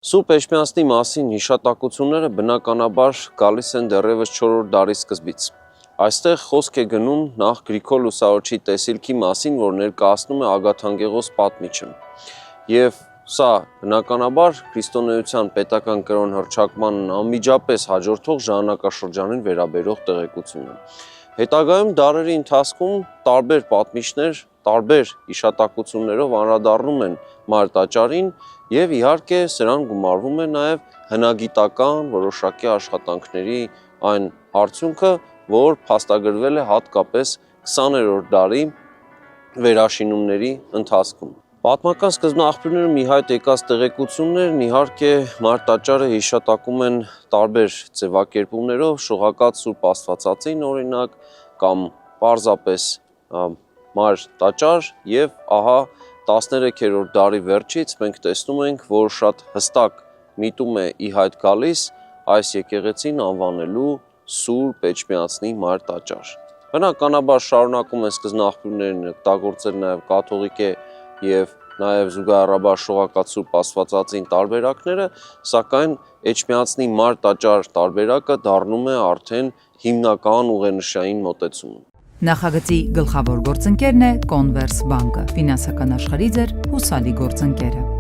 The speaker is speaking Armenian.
Սուրբ Էջմիածնի մասին հիշատակությունները բնականաբար գալիս են դեռևս 4-րդ դարի սկզբից։ Այստեղ խոսք է գնում նախ Գրիգոր Լուսավորչի տեսիլքի մասին, որ ներկայացնում է Ագաթանկեղոս պատմիչը։ Եվ սա բնականաբար քրիստոնեության պետական կրոն հռչակմանն անմիջապես հաջորդող ժամանակաշրջանին վերաբերող տեղեկություն է։ Հետագայում դարերի ընթացքում տարբեր պատմիչներ տարբեր հիշատակություններով անդրադառնում են Մար տաճարին եւ իհարկե սրան գումարվում է նաեւ հնագիտական որոշակի աշխատանքների այն արդյունքը, որ փաստագրվել է հատկապես 20-րդ դարի վերաշինումների ընթացքում։ Պատմական սկզբնաղբյուրներում մի հայտ եկած տեղեկություններն իհարկե Մար տաճարը հիշատակում են տարբեր ձևակերպումներով, շողակաց Սուրբ Աստվածածին օրինակ կամ պարզապես Մար տաճար եւ ահա 13-րդ դարի վերջից մենք տեսնում ենք, որ շատ հստակ միտում է ի հայտ գալիս այս եկեղեցին անվանելու Սուրբ Էջմիածնի Մար տաճար։ Բնականաբար շարունակում են սկզբնաղբյուրներն օգտագործել նաեւ կաթողիկե եւ նաեւ զուգահեռաբար շողակաց Սուրբ Աստվածածին տարբերակները, սակայն Էջմիածնի Մար տաճար տարբերակը դառնում է արդեն հիմնական ուղենշային մոտեցումը։ Նախագծի գլխավոր գործընկերն է Converse բանկը, ֆինանսական աշխարհի ձեր հուսալի գործընկերը։